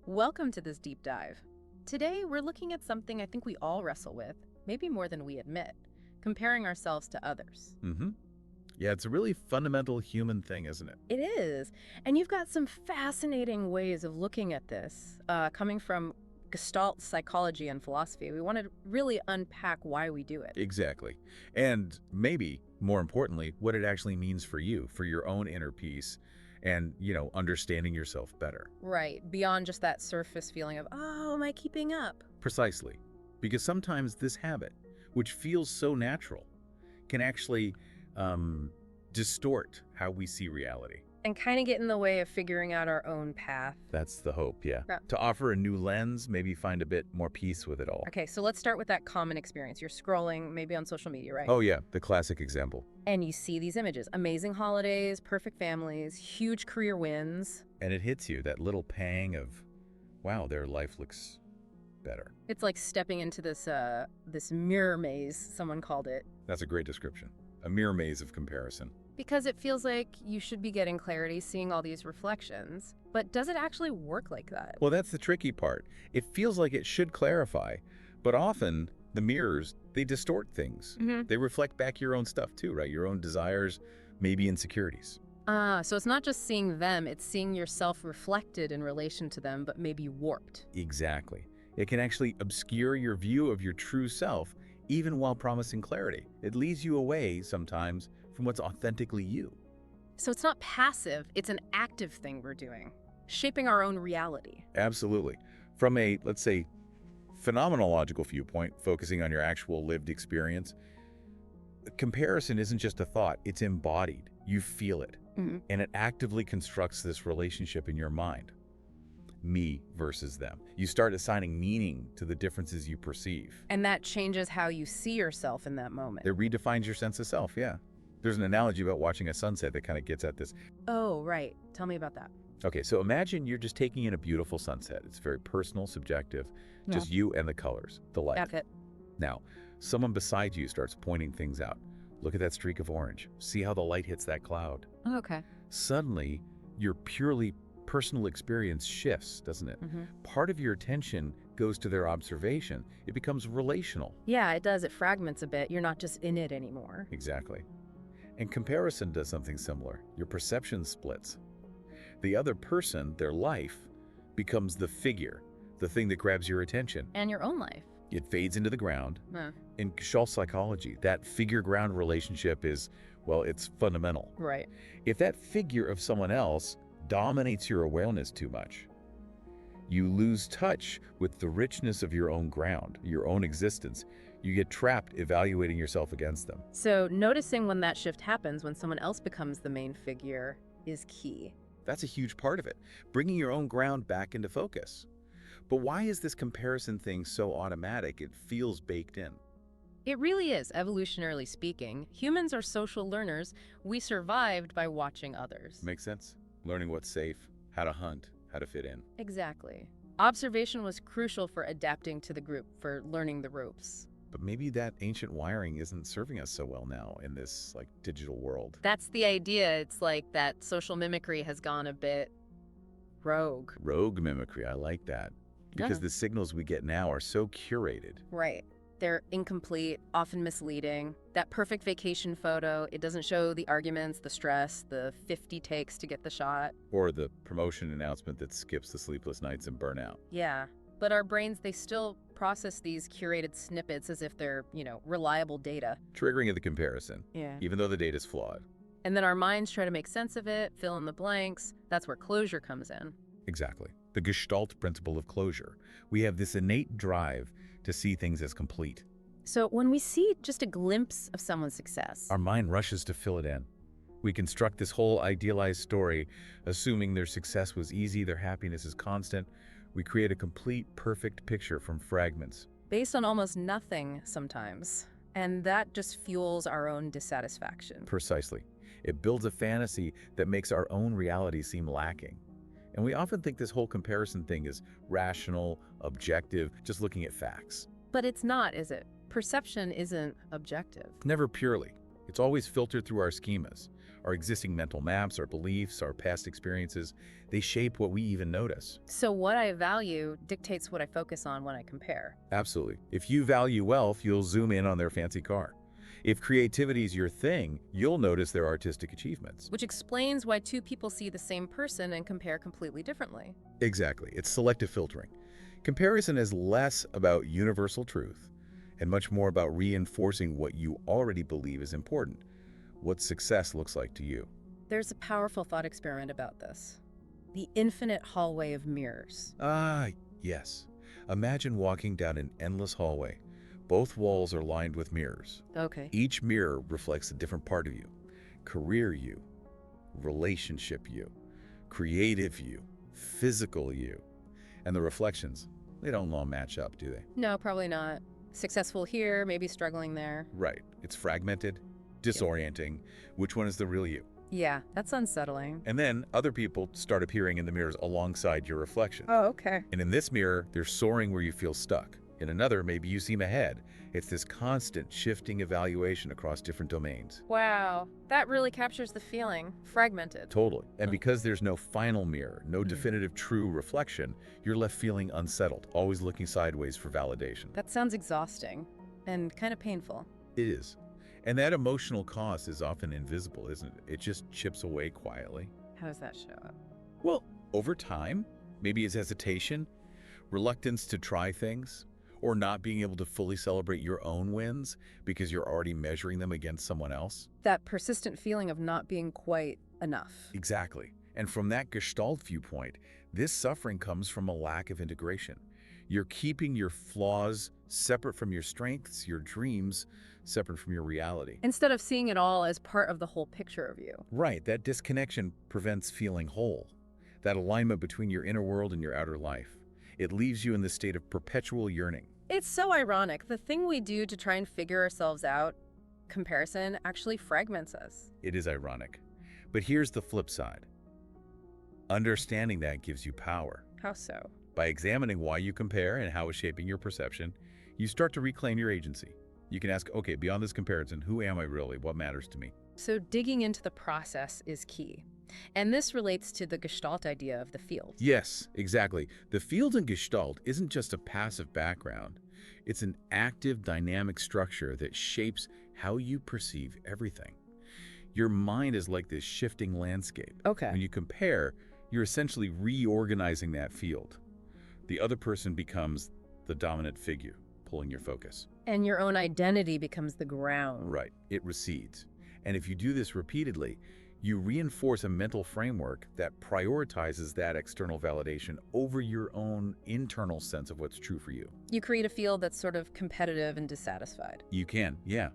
Welcome to this deep dive. Today, we're looking at something I think we all wrestle with, maybe more than we admit, comparing ourselves to others. Mm-hmm. Yeah, it's a really fundamental human thing, isn't it? It is. And you've got some fascinating ways of looking at this, coming from Gestalt psychology and philosophy. We want to really unpack why we do it. Exactly. And maybe, more importantly, what it actually means for you, for your own inner peace and, understanding yourself better. Right, beyond just that surface feeling of, oh, am I keeping up? Precisely. Because sometimes this habit, which feels so natural, can actually distort how we see reality. And kind of get in the way of figuring out our own path. That's the hope, yeah. Yeah. To offer a new lens, maybe find a bit more peace with it all. Okay, so let's start with that common experience. You're scrolling, maybe on social media, right? Oh, yeah, the classic example. And you see these images, amazing holidays, perfect families, huge career wins. And it hits you, that little pang of, wow, their life looks better. It's like stepping into this mirror maze, someone called it. That's a great description. A mirror maze of comparison. Because it feels like you should be getting clarity, seeing all these reflections. But does it actually work like that? Well, that's the tricky part. It feels like it should clarify, but often the mirrors, they distort things. They reflect back your own stuff too, right? Your own desires, maybe insecurities. So it's not just seeing them, it's seeing yourself reflected in relation to them, but maybe warped. Exactly. It can actually obscure your view of your true self, even while promising clarity. It leads you away sometimes from what's authentically you. So it's not passive, it's an active thing we're doing, shaping our own reality. Absolutely. From a, let's say, phenomenological viewpoint, focusing on your actual lived experience, comparison isn't just a thought, it's embodied. You feel it. And it actively constructs this relationship in your mind. Me versus them. You start assigning meaning to the differences you perceive. And that changes how you see yourself in that moment. It redefines your sense of self, yeah. There's an analogy about watching a sunset that kind of gets at this. Oh, right. Tell me about that. Okay, so imagine you're just taking in a beautiful sunset. It's very personal, subjective, just you and the colors, the light. That's it. Now, someone beside you starts pointing things out. Look at that streak of orange. See how the light hits that cloud. Okay. Suddenly, your purely personal experience shifts, doesn't it? Part of your attention goes to their observation. It becomes relational. Yeah, it does. It fragments a bit. You're not just in it anymore. Exactly. And comparison does something similar. Your perception splits. The other person, their life, becomes the figure, the thing that grabs your attention. And your own life. It fades into the ground. In Gestalt psychology, that figure-ground relationship is, well, it's fundamental. Right. If that figure of someone else dominates your awareness too much, you lose touch with the richness of your own ground, your own existence. You get trapped evaluating yourself against them. So noticing when that shift happens, when someone else becomes the main figure, is key. That's a huge part of it, bringing your own ground back into focus. But why is this comparison thing so automatic? It feels baked in. It really is, evolutionarily speaking. Humans are social learners. We survived by watching others. Makes sense. Learning what's safe, how to hunt, how to fit in. Exactly. Observation was crucial for adapting to the group, for learning the ropes. But maybe that ancient wiring isn't serving us so well now in this, digital world. That's the idea. It's like that social mimicry has gone a bit rogue. Rogue mimicry, I like that. Because the signals we get now are so curated. Right. They're incomplete, often misleading. That perfect vacation photo, it doesn't show the arguments, the stress, the 50 takes to get the shot. Or the promotion announcement that skips the sleepless nights and burnout. Yeah. But our brains, they still process these curated snippets as if they're, reliable data. Triggering the comparison. Yeah. Even though the data's flawed. And then our minds try to make sense of it, fill in the blanks. That's where closure comes in. Exactly. The Gestalt principle of closure. We have this innate drive to see things as complete. So when we see just a glimpse of someone's success, our mind rushes to fill it in. We construct this whole idealized story, assuming their success was easy, their happiness is constant. We create a complete, perfect picture from fragments. Based on almost nothing sometimes. And that just fuels our own dissatisfaction. Precisely. It builds a fantasy that makes our own reality seem lacking. And we often think this whole comparison thing is rational, objective, just looking at facts. But it's not, is it? Perception isn't objective. Never purely. It's always filtered through our schemas. Our existing mental maps, our beliefs, our past experiences, they shape what we even notice. So what I value dictates what I focus on when I compare. Absolutely. If you value wealth, you'll zoom in on their fancy car. If creativity is your thing, you'll notice their artistic achievements. Which explains why two people see the same person and compare completely differently. Exactly. It's selective filtering. Comparison is less about universal truth and much more about reinforcing what you already believe is important, what success looks like to you. There's a powerful thought experiment about this. The infinite hallway of mirrors. Ah, yes. Imagine walking down an endless hallway. Both walls are lined with mirrors. Okay. Each mirror reflects a different part of you. Career you, relationship you, creative you, physical you. And the reflections, they don't all match up, do they? No, probably not. Successful here, maybe struggling there. Right. It's fragmented, disorienting. Which one is the real you? Yeah, that's unsettling. And then other people start appearing in the mirrors alongside your reflection. Oh, okay. And in this mirror, they're soaring where you feel stuck. In another, maybe you seem ahead. It's this constant shifting evaluation across different domains. Wow, that really captures the feeling. Fragmented. Totally. And because there's no final mirror, no definitive true reflection, you're left feeling unsettled, always looking sideways for validation. That sounds exhausting and kind of painful. It is. And that emotional cost is often invisible, isn't it? It just chips away quietly. How does that show up? Well, over time, maybe it's hesitation, reluctance to try things, or not being able to fully celebrate your own wins because you're already measuring them against someone else. That persistent feeling of not being quite enough. Exactly. And from that Gestalt viewpoint, this suffering comes from a lack of integration. You're keeping your flaws separate from your strengths, your dreams separate from your reality. Instead of seeing it all as part of the whole picture of you. Right, that disconnection prevents feeling whole, that alignment between your inner world and your outer life. It leaves you in this state of perpetual yearning. It's so ironic. The thing we do to try and figure ourselves out, comparison, actually fragments us. It is ironic. But here's the flip side. Understanding that gives you power. How so? By examining why you compare and how it's shaping your perception, you start to reclaim your agency. You can ask, okay, beyond this comparison, who am I really? What matters to me? So digging into the process is key. And this relates to the Gestalt idea of the field. Yes, exactly. The field in Gestalt isn't just a passive background. It's an active, dynamic structure that shapes how you perceive everything. Your mind is like this shifting landscape. Okay. When you compare, you're essentially reorganizing that field. The other person becomes the dominant figure, pulling your focus. And your own identity becomes the ground. Right. It recedes. And if you do this repeatedly, you reinforce a mental framework that prioritizes that external validation over your own internal sense of what's true for you. You create a field that's sort of competitive and dissatisfied. You can, yeah.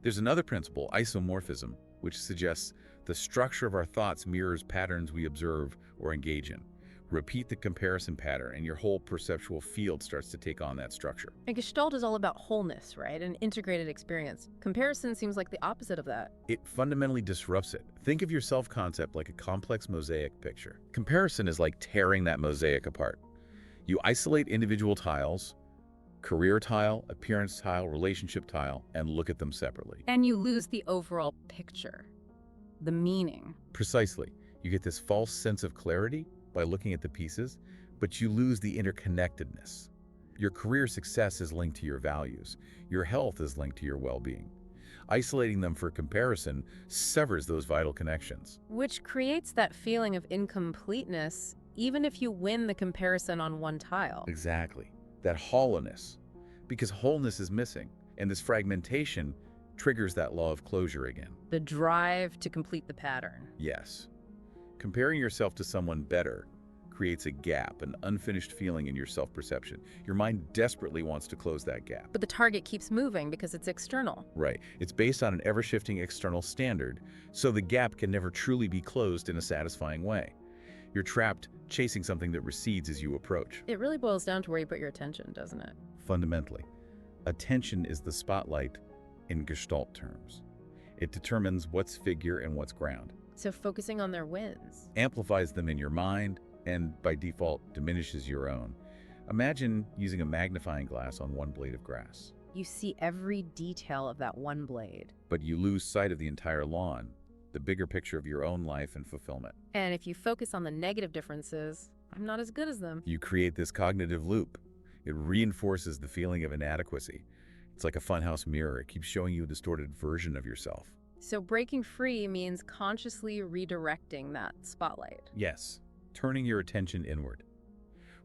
There's another principle, isomorphism, which suggests the structure of our thoughts mirrors patterns we observe or engage in. Repeat the comparison pattern and your whole perceptual field starts to take on that structure. And Gestalt is all about wholeness, right? An integrated experience. Comparison seems like the opposite of that. It fundamentally disrupts it. Think of your self-concept like a complex mosaic picture. Comparison is like tearing that mosaic apart. You isolate individual tiles, career tile, appearance tile, relationship tile, and look at them separately. And you lose the overall picture, the meaning. Precisely. You get this false sense of clarity by looking at the pieces, but you lose the interconnectedness. Your career success is linked to your values. Your health is linked to your well-being. Isolating them for comparison severs those vital connections. Which creates that feeling of incompleteness, even if you win the comparison on one tile. Exactly. That hollowness. Because wholeness is missing, and this fragmentation triggers that law of closure again. The drive to complete the pattern. Yes. Comparing yourself to someone better creates a gap, an unfinished feeling in your self-perception. Your mind desperately wants to close that gap. But the target keeps moving because it's external. Right. It's based on an ever-shifting external standard, so the gap can never truly be closed in a satisfying way. You're trapped chasing something that recedes as you approach. It really boils down to where you put your attention, doesn't it? Fundamentally, attention is the spotlight in Gestalt terms. It determines what's figure and what's ground. So focusing on their wins. Amplifies them in your mind, and by default diminishes your own. Imagine using a magnifying glass on one blade of grass. You see every detail of that one blade. But you lose sight of the entire lawn, the bigger picture of your own life and fulfillment. And if you focus on the negative differences, I'm not as good as them. You create this cognitive loop. It reinforces the feeling of inadequacy. It's like a funhouse mirror. It keeps showing you a distorted version of yourself. So breaking free means consciously redirecting that spotlight. Yes, turning your attention inward.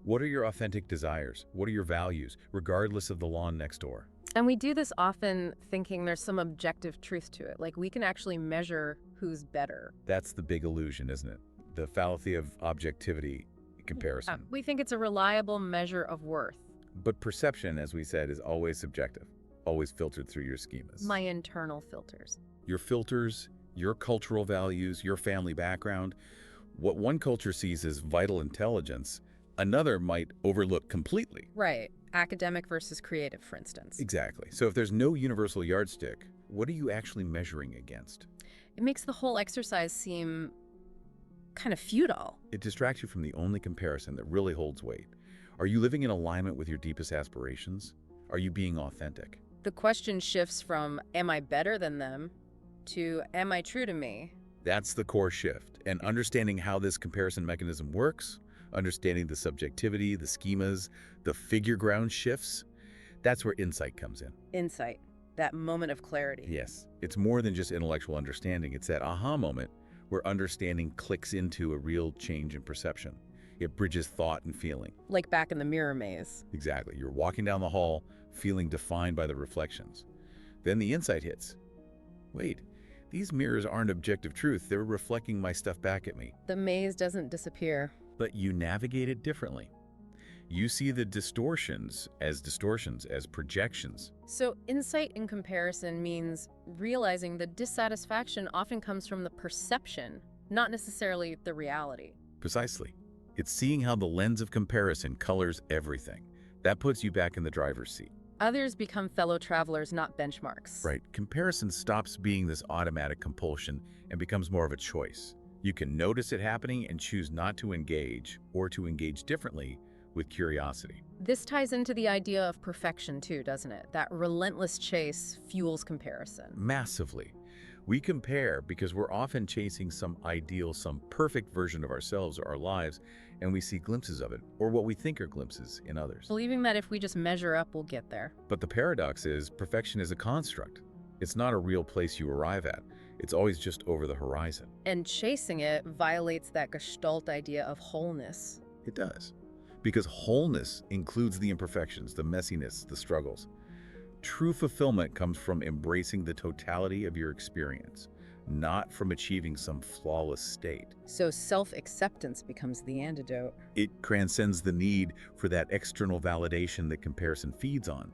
What are your authentic desires? What are your values, regardless of the lawn next door? And we do this often thinking there's some objective truth to it, like we can actually measure who's better. That's the big illusion, isn't it? The fallacy of objectivity comparison. We think it's a reliable measure of worth. But perception, as we said, is always subjective, always filtered through your schemas. My internal filters. Your filters, your cultural values, your family background. What one culture sees as vital intelligence, another might overlook completely. Right. Academic versus creative, for instance. Exactly. So if there's no universal yardstick, what are you actually measuring against? It makes the whole exercise seem kind of futile. It distracts you from the only comparison that really holds weight. Are you living in alignment with your deepest aspirations? Are you being authentic? The question shifts from, am I better than them, to, am I true to me? That's the core shift. And understanding how this comparison mechanism works, understanding the subjectivity, the schemas, the figure ground shifts, that's where insight comes in. Insight, that moment of clarity. Yes, it's more than just intellectual understanding. It's that aha moment where understanding clicks into a real change in perception. It bridges thought and feeling. Like back in the mirror maze. Exactly. You're walking down the hall, feeling defined by the reflections. Then the insight hits. Wait, these mirrors aren't objective truth. They're reflecting my stuff back at me. The maze doesn't disappear. But you navigate it differently. You see the distortions, as projections. So insight in comparison means realizing the dissatisfaction often comes from the perception, not necessarily the reality. Precisely. It's seeing how the lens of comparison colors everything. That puts you back in the driver's seat. Others become fellow travelers, not benchmarks. Right. Comparison stops being this automatic compulsion and becomes more of a choice. You can notice it happening and choose not to engage, or to engage differently with curiosity. This ties into the idea of perfection too, doesn't it? That relentless chase fuels comparison. Massively. We compare because we're often chasing some ideal, some perfect version of ourselves or our lives, and we see glimpses of it, or what we think are glimpses, in others. Believing that if we just measure up, we'll get there. But the paradox is, perfection is a construct. It's not a real place you arrive at. It's always just over the horizon. And chasing it violates that Gestalt idea of wholeness. It does. Because wholeness includes the imperfections, the messiness, the struggles. True fulfillment comes from embracing the totality of your experience, not from achieving some flawless state. So self-acceptance becomes the antidote. It transcends the need for that external validation that comparison feeds on,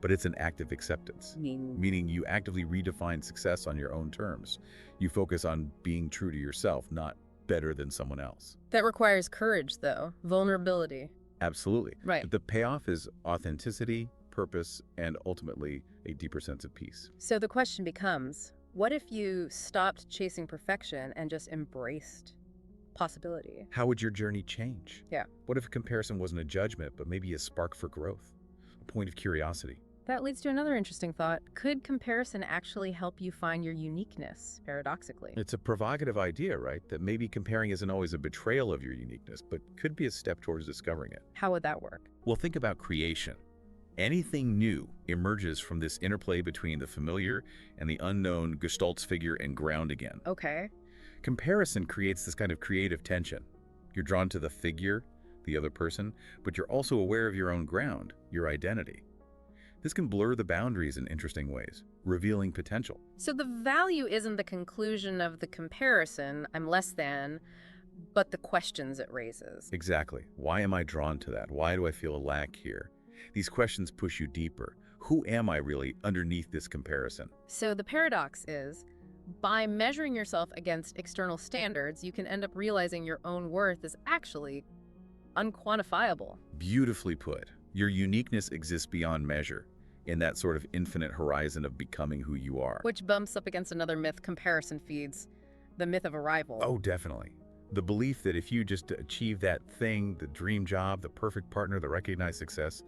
but it's an active acceptance, meaning you actively redefine success on your own terms. You focus on being true to yourself, not better than someone else. That requires courage, though, vulnerability. Absolutely. Right. But the payoff is authenticity, purpose, and ultimately a deeper sense of peace. So the question becomes, what if you stopped chasing perfection and just embraced possibility? How would your journey change? Yeah. What if comparison wasn't a judgment, but maybe a spark for growth, a point of curiosity? That leads to another interesting thought. Could comparison actually help you find your uniqueness, paradoxically? It's a provocative idea, right? That maybe comparing isn't always a betrayal of your uniqueness, but could be a step towards discovering it. How would that work? Well, think about creation. Anything new emerges from this interplay between the familiar and the unknown, Gestalt's figure and ground again. Okay. Comparison creates this kind of creative tension. You're drawn to the figure, the other person, but you're also aware of your own ground, your identity. This can blur the boundaries in interesting ways, revealing potential. So the value isn't the conclusion of the comparison, I'm less than, but the questions it raises. Exactly. Why am I drawn to that? Why do I feel a lack here? These questions push you deeper. Who am I really underneath this comparison? So the paradox is, by measuring yourself against external standards, you can end up realizing your own worth is actually unquantifiable. Beautifully put. Your uniqueness exists beyond measure, in that sort of infinite horizon of becoming who you are. Which bumps up against another myth comparison feeds, the myth of arrival. Oh, definitely. The belief that if you just achieve that thing, the dream job, the perfect partner, the recognized success,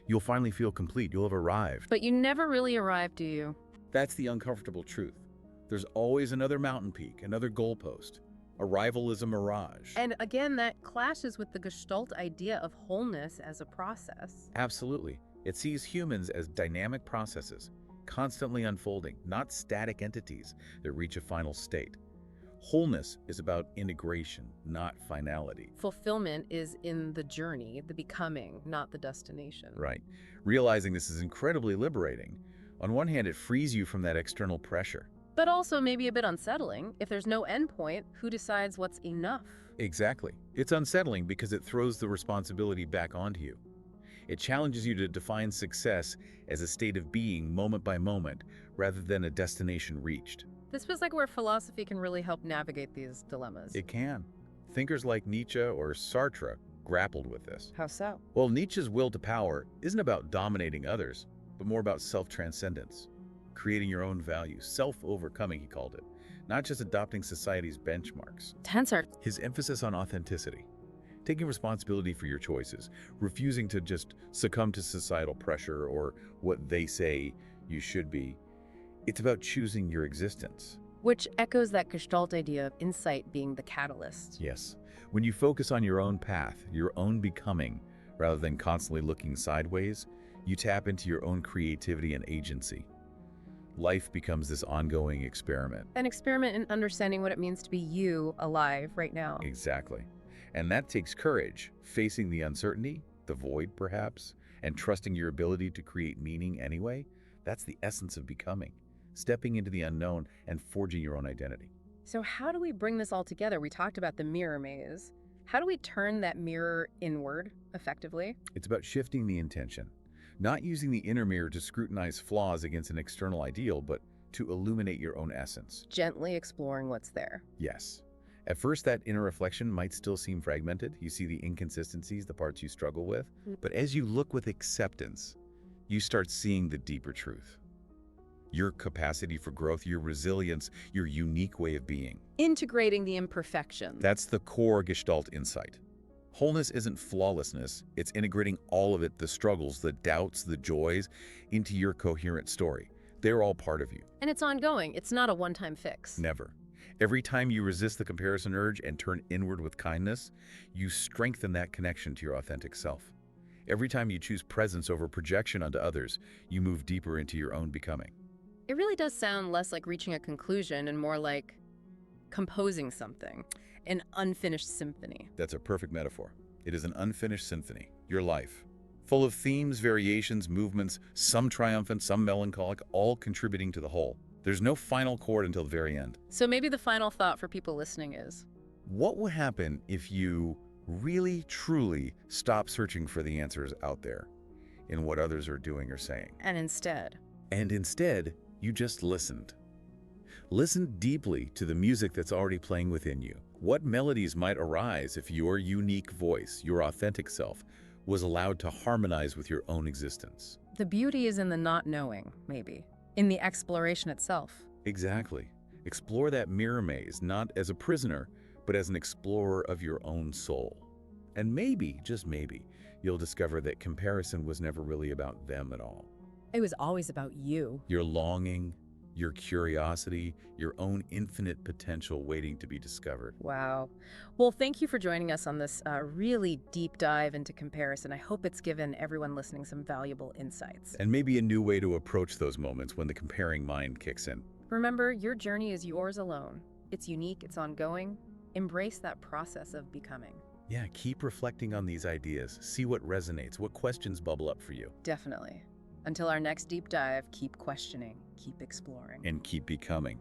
you'll finally feel complete, you'll have arrived. But you never really arrive, do you? That's the uncomfortable truth. There's always another mountain peak, another goalpost. Arrival is a mirage. And again, that clashes with the Gestalt idea of wholeness as a process. Absolutely. It sees humans as dynamic processes, constantly unfolding, not static entities that reach a final state. Wholeness is about integration, not finality. Fulfillment is in the journey, the becoming, not the destination. Right. Realizing this is incredibly liberating. On one hand, it frees you from that external pressure. But also maybe a bit unsettling. If there's no endpoint, who decides what's enough? Exactly. It's unsettling because it throws the responsibility back onto you. It challenges you to define success as a state of being moment by moment rather than a destination reached. This feels like where philosophy can really help navigate these dilemmas. It can. Thinkers like Nietzsche or Sartre grappled with this. How so? Well, Nietzsche's will to power isn't about dominating others, but more about self-transcendence, creating your own value, self-overcoming, he called it, not just adopting society's benchmarks. Tensor. His emphasis on authenticity, taking responsibility for your choices, refusing to just succumb to societal pressure or what they say you should be. It's about choosing your existence. Which echoes that Gestalt idea of insight being the catalyst. Yes. When you focus on your own path, your own becoming, rather than constantly looking sideways, you tap into your own creativity and agency. Life becomes this ongoing experiment. An experiment in understanding what it means to be you alive right now. Exactly. And that takes courage, facing the uncertainty, the void perhaps, and trusting your ability to create meaning anyway. That's the essence of becoming. Stepping into the unknown and forging your own identity. So how do we bring this all together? We talked about the mirror maze. How do we turn that mirror inward effectively? It's about shifting the intention, not using the inner mirror to scrutinize flaws against an external ideal, but to illuminate your own essence. Gently exploring what's there. Yes. At first, that inner reflection might still seem fragmented. You see the inconsistencies, the parts you struggle with. But as you look with acceptance, you start seeing the deeper truth. Your capacity for growth, your resilience, your unique way of being. Integrating the imperfection. That's the core Gestalt insight. Wholeness isn't flawlessness, it's integrating all of it, the struggles, the doubts, the joys, into your coherent story. They're all part of you. And it's ongoing. It's not a one-time fix. Never. Every time you resist the comparison urge and turn inward with kindness, you strengthen that connection to your authentic self. Every time you choose presence over projection onto others, you move deeper into your own becoming. It really does sound less like reaching a conclusion and more like composing something, an unfinished symphony. That's a perfect metaphor. It is an unfinished symphony, your life, full of themes, variations, movements, some triumphant, some melancholic, all contributing to the whole. There's no final chord until the very end. So maybe the final thought for people listening is, what would happen if you really, truly stop searching for the answers out there in what others are doing or saying? and instead, You just listened. Listen deeply to the music that's already playing within you. What melodies might arise if your unique voice, your authentic self, was allowed to harmonize with your own existence? the beauty is in the not knowing, maybe, in the exploration itself. Exactly. Explore that mirror maze, not as a prisoner, but as an explorer of your own soul. And maybe, just maybe, you'll discover that comparison was never really about them at all. It was always about you. Your longing, your curiosity, your own infinite potential waiting to be discovered. Wow. Well, thank you for joining us on this really deep dive into comparison. I hope it's given everyone listening some valuable insights. And maybe a new way to approach those moments when the comparing mind kicks in. Remember, your journey is yours alone. It's unique, it's ongoing. Embrace that process of becoming. Yeah, keep reflecting on these ideas. See what resonates, what questions bubble up for you. Definitely. Until our next deep dive, keep questioning, keep exploring. And keep becoming.